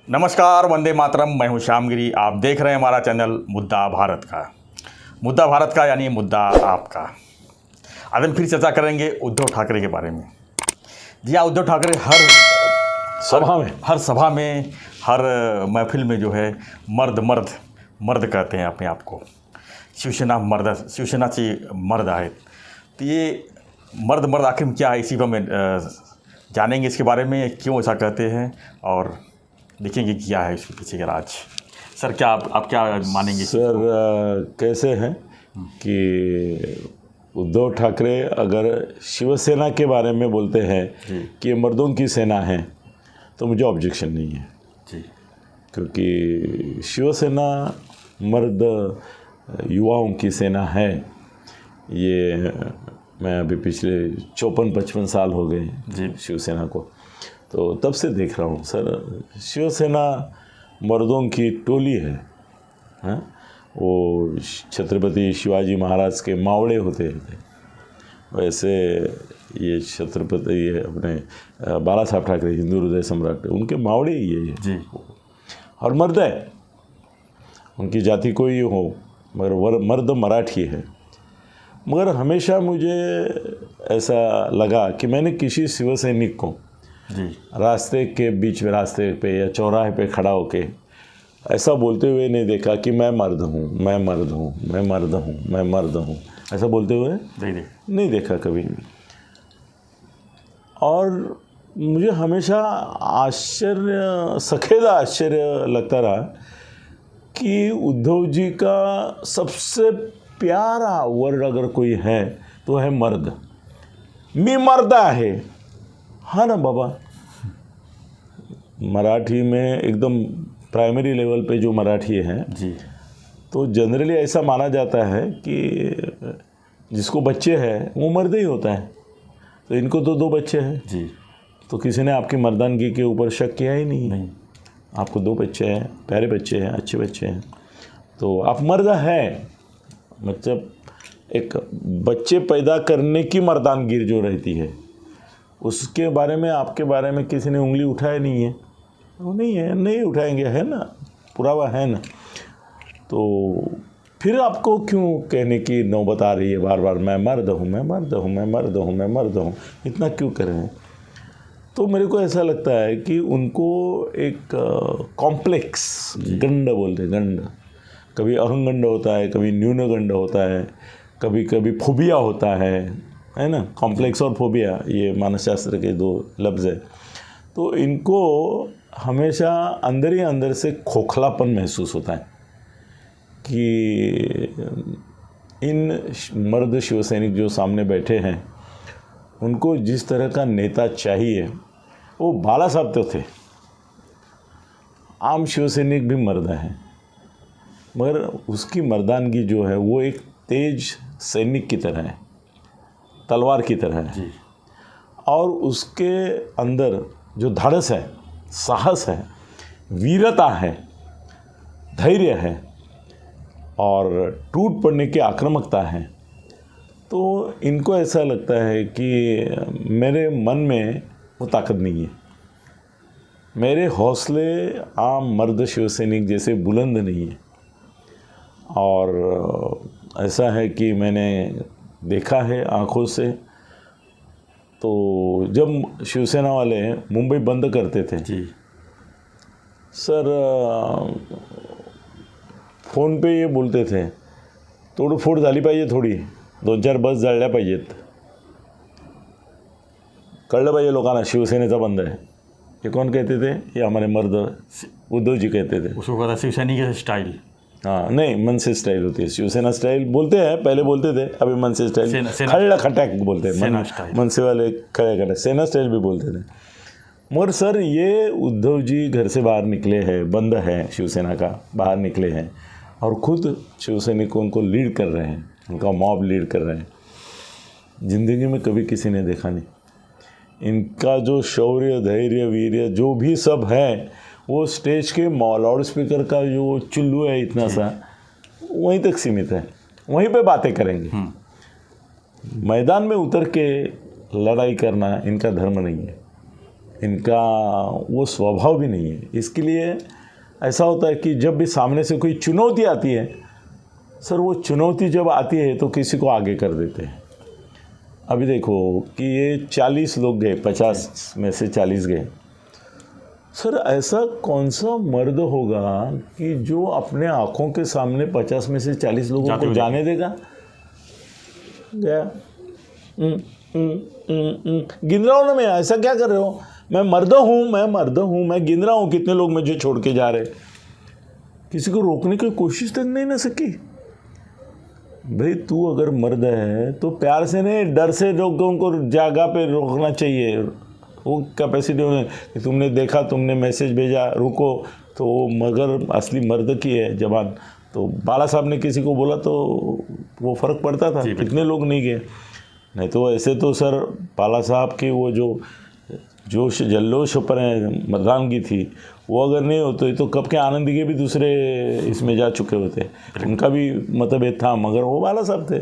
नमस्कार, वंदे मातरम। मैं हूं श्यामगिरी। आप देख रहे हैं हमारा चैनल मुद्दा भारत का यानी मुद्दा आपका। आज हम फिर चर्चा करेंगे उद्धव ठाकरे के बारे में। जी हाँ, उद्धव ठाकरे हर सभा में हर महफिल में जो है मर्द कहते हैं अपने आप को। शिवसेनाची मर्द आहेत। तो ये मर्द आखिर में क्या है, इसी को हम जानेंगे इसके बारे में, क्यों ऐसा कहते हैं और देखेंगे क्या है इसके पीछे का राज। सर, क्या आप क्या मानेंगे? सर, कैसे हैं कि उद्धव ठाकरे अगर शिवसेना के बारे में बोलते हैं कि ये मर्दों की सेना है तो मुझे ऑब्जेक्शन नहीं है जी, क्योंकि शिवसेना मर्द युवाओं की सेना है। ये मैं अभी पिछले 54-55 साल हो गए जी शिवसेना को, तो तब से देख रहा हूँ सर। शिवसेना मर्दों की टोली है, हाँ? वो छत्रपति शिवाजी महाराज के मावड़े होते थे, वैसे ये छत्रपति ये अपने बाला साहब ठाकरे हिंदू हृदय सम्राट, उनके मावड़े ही है जी। और मर्द है, उनकी जाति कोई हो, मगर मर्द मराठी है। मगर हमेशा मुझे ऐसा लगा कि मैंने किसी शिव सैनिक को जी रास्ते के बीच में, रास्ते पे या चौराहे पे खड़ा होके ऐसा बोलते हुए नहीं देखा कि मैं मर्द हूँ, मैं मर्द हूँ, मैं मर्द हूँ, मैं मर्द हूँ, ऐसा बोलते हुए नहीं देखा कभी। और मुझे हमेशा सखेद आश्चर्य लगता रहा कि उद्धव जी का सबसे प्यारा वर्ड अगर कोई है तो है मर्द। मी मर्द आहे, हाँ ना बाबा। मराठी में एकदम प्राइमरी लेवल पे जो मराठी है जी, तो जनरली ऐसा माना जाता है कि जिसको बच्चे हैं वो मर्द ही होता है। तो इनको तो 2 बच्चे हैं जी, तो किसी ने आपकी मर्दानगी के ऊपर शक किया ही नहीं। आपको 2 बच्चे हैं, प्यारे बच्चे हैं, अच्छे बच्चे हैं, तो आप मर्द हैं। मतलब एक बच्चे पैदा करने की मर्दानगी जो रहती है, उसके बारे में आपके बारे में किसी ने उंगली उठाया नहीं है। वो नहीं है, नहीं उठाएंगे, है ना, पुरावा है ना। तो फिर आपको क्यों कहने की नौबत आ रही है बार बार, मैं मर्द हूँ, मैं मर्द हूँ, मैं मर्द हूँ, मैं मर्द हूँ, इतना क्यों कर रहे हैं? तो मेरे को ऐसा लगता है कि उनको एक कॉम्प्लेक्स गंड बोलते हैं, गंड। कभी अहंगंड होता है, कभी न्यूनगंड होता है, कभी कभी फोबिया होता है ना। कॉम्प्लेक्स और फोबिया ये मानसशास्त्र के 2 लफ्ज़ है। तो इनको हमेशा अंदर ही अंदर से खोखलापन महसूस होता है कि इन मर्द शिवसैनिक जो सामने बैठे हैं उनको जिस तरह का नेता चाहिए, वो बाला साहब तो थे। आम शिवसैनिक भी मर्द हैं, मगर उसकी मर्दानगी जो है वो एक तेज सैनिक की तरह है, तलवार की तरह है जी। और उसके अंदर जो धड़स है, साहस है, वीरता है, धैर्य है और टूट पड़ने की आक्रामकता है। तो इनको ऐसा लगता है कि मेरे मन में वो ताकत नहीं है, मेरे हौसले आम मर्द शिवसैनिक जैसे बुलंद नहीं है। और ऐसा है कि मैंने देखा है आँखों से, तो जब शिवसेना वाले मुंबई बंद करते थे जी सर, फोन पे ये बोलते थे, तोडफोड झाली पाहिजे, थोडी 2-4 बस जळल्या पाहिजेत, कळलं पाहिजे लोकांना शिवसेनेचा बंद है। ये कौन कहते थे? ये हमारे मर्द उद्धव जी कहते थे। उसको कहता शिवसैनिक स्टाइल। हाँ, नहीं, मनसे स्टाइल होती है, शिवसेना स्टाइल बोलते हैं, पहले बोलते थे, अभी मनसे स्टाइल, खड़ा खटैक बोलते हैं, मनसे वाले खड़े खटैक, सेना स्टाइल भी बोलते थे। मगर सर, ये उद्धव जी घर से बाहर निकले हैं, बंद है शिवसेना का, बाहर निकले हैं और खुद शिवसैनिकों उनको लीड कर रहे हैं, उनका मॉब लीड कर रहे हैं। ज़िंदगी में कभी किसी ने देखा नहीं। इनका जो शौर्य, धैर्य, वीर्य जो भी सब है, वो स्टेज के लाउड स्पीकर का जो चुल्लू है इतना सा, वहीं तक सीमित है, वहीं पे बातें करेंगे। मैदान में उतर के लड़ाई करना इनका धर्म नहीं है। इनका वो स्वभाव भी नहीं है। इसके लिए ऐसा होता है कि जब भी सामने से कोई चुनौती आती है सर, वो चुनौती जब आती है तो किसी को आगे कर देते हैं। अभी देखो कि ये 40 लोग गए, 50 में से 40 गए। सर ऐसा कौन सा मर्द होगा कि जो अपने आँखों के सामने 50 में से 40 लोगों को जाने देगा? गया गिन रहा हूँ ना मैं, ऐसा क्या कर रहे हो? मैं मर्द हूँ, मैं गिन रहा हूँ कितने लोग मुझे छोड़ के जा रहे। किसी को रोकने की कोशिश तक नहीं ना सकी। भाई तू अगर मर्द है तो प्यार से नहीं, डर से लोगों को जगह पे रोकना चाहिए। वो कैपेसिटी होने कि तुमने देखा, तुमने मैसेज भेजा, रुको, तो मगर असली मर्द की है जबान। तो बाला साहब ने किसी को बोला तो वो फ़र्क पड़ता था, कितने लोग नहीं गए। नहीं तो ऐसे तो सर बाला साहब की वो जो जोश जल्लोश पर मर्दानगी थी, वो अगर नहीं होती तो कब के आनंद के भी दूसरे इसमें जा चुके होते। उनका भी मतभेद था, मगर वो बाला साहब थे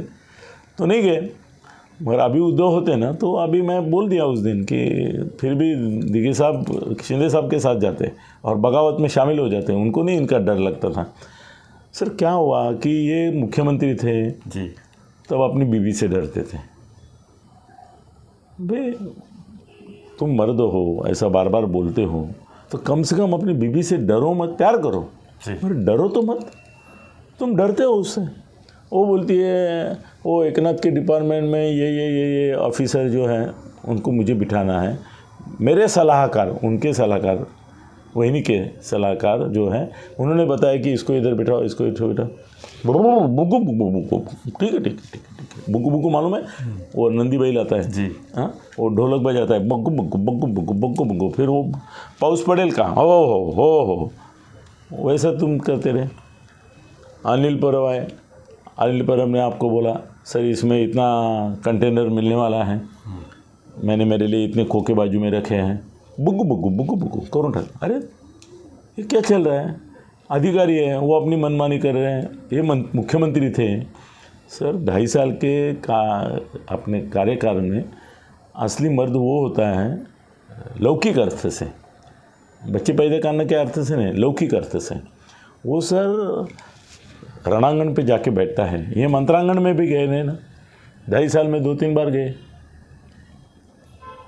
तो नहीं गए। मगर अभी उद्धव होते ना तो अभी मैं बोल दिया उस दिन कि फिर भी दिघे साहब शिंदे साहब के साथ जाते और बगावत में शामिल हो जाते। उनको नहीं इनका डर लगता था। सर क्या हुआ कि ये मुख्यमंत्री थे जी, तब अपनी बीवी से डरते थे। भाई तुम मर्द हो, ऐसा बार बार बोलते हो तो कम से कम अपनी बीवी से डरो मत, प्यार करो, पर डरो तो मत। तुम डरते हो उससे। वो बोलती है वो एकनाथ के डिपार्टमेंट में ये ऑफिसर जो हैं उनको मुझे बिठाना है। मेरे सलाहकार, उनके सलाहकार, वही के सलाहकार जो हैं, उन्होंने बताया कि इसको इधर बिठाओ, इसको इधर बिठाओ। बुगु बुगु बुगु, ठीक है बुगु बुगु मालूम है? वो नंदी बैल आता है जी, हाँ, वो ढोलक बजाता है बग्गु बग्गु बग्गु बग्गु बग्गु बग्गु। फिर वो पाउस पटेल का हो वैसा तुम करते रहे। अनिल परब आए, अनिल परब ने आपको बोला सर इसमें इतना कंटेनर मिलने वाला है, मैंने मेरे लिए इतने खोखे बाजू में रखे हैं, बुग्गु बुग्गु बुग्गु बुग्गु करो ठग। अरे ये क्या चल रहा है? अधिकारी है वो अपनी मनमानी कर रहे हैं। ये मुख्यमंत्री थे सर। 2.5 साल के अपने कार्यकाल में असली मर्द वो होता है लौकिक अर्थ से, बच्चे पैदा करने के अर्थ से नहीं, लौकिक अर्थ से। वो सर रणांगण पे जाके बैठता है। ये मंत्रांगण में भी गए नहीं ना, 2.5 साल में 2-3 बार गए।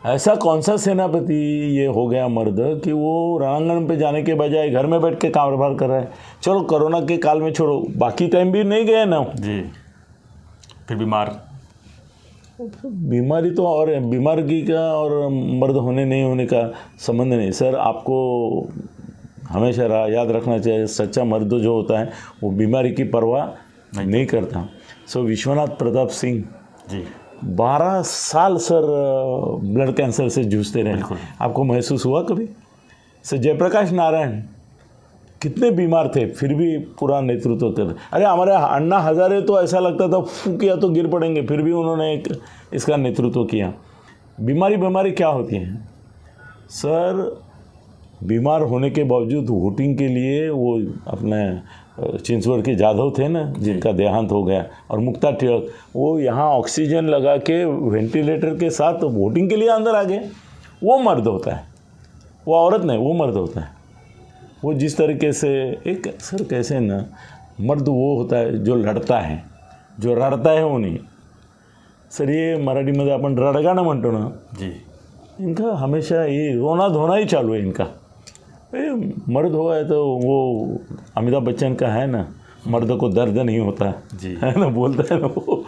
ऐसा कौन सा सेनापति ये हो गया मर्द कि वो रणांगण पे जाने के बजाय घर में बैठ के कारोबार कर रहा है? चलो कोरोना के काल में छोड़ो, बाकी टाइम भी नहीं गए ना जी। फिर बीमारी तो और बीमारी का और मर्द होने नहीं होने का संबंध नहीं सर। आपको हमेशा याद रखना चाहिए, सच्चा मर्द जो होता है वो बीमारी की परवाह नहीं करता। सो विश्वनाथ प्रताप सिंह जी 12 साल सर ब्लड कैंसर से जूझते रहे। आपको महसूस हुआ कभी? सर जयप्रकाश नारायण कितने बीमार थे फिर भी पूरा नेतृत्व कर। अरे हमारे अन्ना हजारे तो ऐसा लगता था फूंक किया तो गिर पड़ेंगे, फिर भी उन्होंने इसका नेतृत्व किया। बीमारी क्या होती है सर? बीमार होने के बावजूद वोटिंग के लिए वो अपने चिंचवड़ के जाधव थे ना जिनका देहांत हो गया, और मुक्ता टिळक, वो यहाँ ऑक्सीजन लगा के वेंटिलेटर के साथ वोटिंग के लिए अंदर आ गए। वो मर्द होता है, वो औरत नहीं, वो मर्द होता है। वो जिस तरीके से एक सर कैसे ना मर्द वो होता है जो लढता है, जो रडता है वो नहीं सर। ये मराठीमध्ये आपण रडगाणं म्हणतो ना जी, इनका हमेशा ये रोना धोना ही चालू है इनका। मर्द हो गया तो वो अमिताभ बच्चन का है ना, मर्द को दर्द नहीं होता जी, है ना, बोलता है ना वो।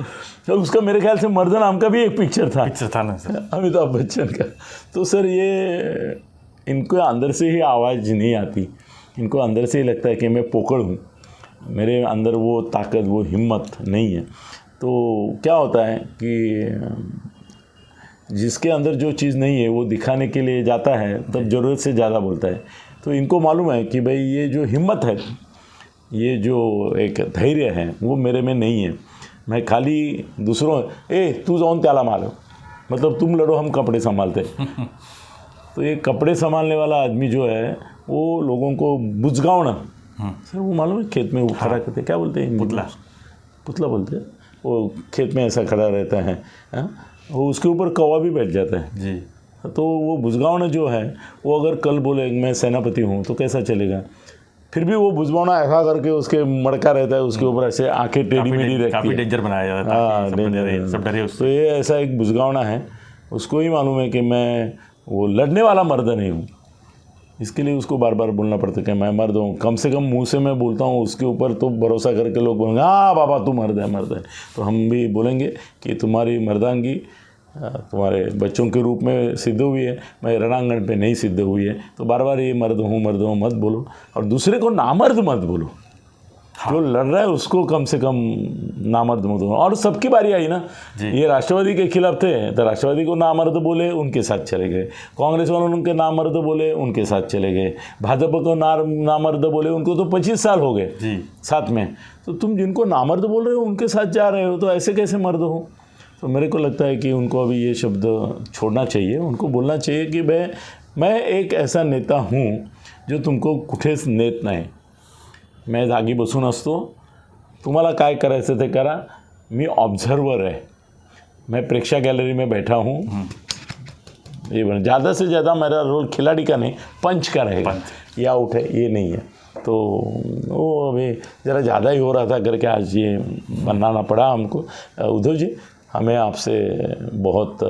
तो उसका मेरे ख्याल से मर्द नाम का भी एक पिक्चर था ना सर, अमिताभ बच्चन का। तो सर ये इनको अंदर से ही आवाज़ नहीं आती, इनको अंदर से ही लगता है कि मैं पोकड़ हूँ, मेरे अंदर वो ताकत वो हिम्मत नहीं है। तो क्या होता है कि जिसके अंदर जो चीज़ नहीं है वो दिखाने के लिए जाता है, तब ज़रूरत से ज़्यादा बोलता है। तो इनको मालूम है कि भाई ये जो हिम्मत है, ये जो एक धैर्य है वो मेरे में नहीं है। मैं खाली दूसरों तू जाऊन त्याला मारो, मतलब तुम लड़ो हम कपड़े संभालते। तो ये कपड़े संभालने वाला आदमी जो है वो लोगों को बुझगावना सर, वो मालूम है खेत में वो खड़ा करते, क्या बोलते हैं? पुतला बोलते हैं। वो खेत में ऐसा खड़ा रहता है, वो उसके ऊपर कौवा भी बैठ जाता है जी, तो वो बुजगावना जो है वो अगर कल बोले मैं सेनापति हूँ तो कैसा चलेगा? फिर भी वो बुजगावना ऐसा करके उसके मड़का रहता है, उसके ऊपर ऐसे आंखें टेढ़ी मेढ़ी रहती है, काफ़ी डेंजर बनाया जाता है हाँ, ताकि सब डरे उससे। तो ये ऐसा एक बुजगावना है, उसको ही मालूम है कि मैं वो लड़ने वाला मर्द नहीं हूँ, इसके लिए उसको बार बार बोलना पड़ता है कि मैं मर्द हूँ। कम से कम मुंह से मैं बोलता हूँ, उसके ऊपर तो भरोसा करके लोग बोलेंगे हाँ बाबा तू मर्द है मर्द है। तो हम भी बोलेंगे कि तुम्हारी मर्दांगी तुम्हारे बच्चों के रूप में सिद्ध हुई है, मैं रणांगण पे नहीं सिद्ध हुई है। तो बार बार ये मर्द हूँ मत बोलो, और दूसरे को नामर्द मत बोलो। जो लड़ रहा है उसको कम से कम नामर्द मत बोलो। और सबकी बारी आई ना, ये राष्ट्रवादी के खिलाफ थे तो राष्ट्रवादी को नामर्द बोले, उनके साथ चले गए। कांग्रेस वालों ने उनके नामर्द बोले, उनके साथ चले गए। भाजपा को नामर्द बोले, उनको तो 25 साल हो गए साथ में। तो तुम जिनको नामर्द बोल रहे हो उनके साथ जा रहे हो, तो ऐसे कैसे मर्द हो? तो मेरे को लगता है कि उनको अभी ये शब्द छोड़ना चाहिए, उनको बोलना चाहिए कि मैं एक ऐसा नेता हूँ जो तुमको कुठेच नेत नाही, मैं जागी बसून असतो, तुम्हाला काय करायचं ते करा, मी ऑब्झर्वर है, मैं प्रेक्षा गैलरी में बैठा हूँ। ये ज़्यादा से ज़्यादा मेरा रोल खिलाड़ी का नहीं, पंच का रहेगा, या आउट है ये नहीं है। तो वो अभी ज़रा ज़्यादा ही हो रहा था करके आज ये बनाना पड़ा हमको। उद्धव जी, हमें आपसे बहुत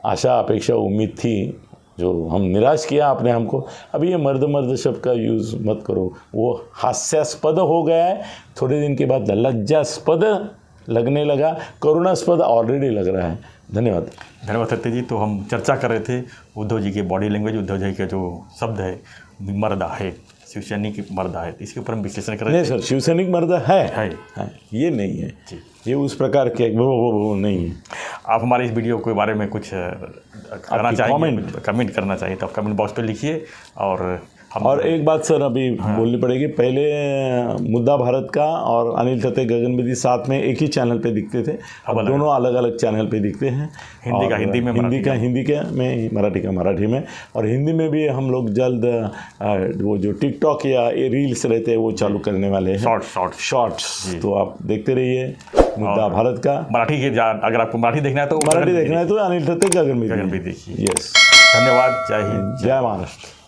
आशा अपेक्षा उम्मीद थी, जो हम निराश किया आपने हमको। अभी ये मर्द शब्द का यूज़ मत करो, वो हास्यास्पद हो गया है, थोड़े दिन के बाद लज्जास्पद लगने लगा, करुणास्पद ऑलरेडी लग रहा है। धन्यवाद। धन्यवाद सत्य जी। तो हम चर्चा कर रहे थे उद्धव जी की बॉडी लैंग्वेज, उद्धव जी का जो शब्द है मर्द है, शिवसैनिक मर्द है, इसके ऊपर हम विश्लेषण कर रहे थे। नहीं सर, शिवसैनिक मर्द है, ये नहीं है जी, ये उस प्रकार के वो नहीं है। आप हमारे इस वीडियो के बारे में कुछ करना चाहिए, कमेंट करना चाहिए तो आप कमेंट बॉक्स पे लिखिए। और एक बात सर अभी बोलनी पड़ेगी, पहले मुद्दा भारत का और अनिल थत्ते गगनविधि साथ में एक ही चैनल पे दिखते थे, अब दोनों अलग अलग चैनल पे दिखते हैं। हिंदी का हिंदी में, मराठी का मराठी में, और हिंदी में भी हम लोग जल्द वो जो टिकटॉक या ये रील्स रहते हैं वो चालू करने वाले हैं, शॉर्ट्स। तो आप देखते रहिए मुद्दा भारत का। मराठी के अगर आपको मराठी देखना है तो अनिल थत्ते गगनविधि देखिए। यस, धन्यवाद। जय हिंद, जय महाराष्ट्र।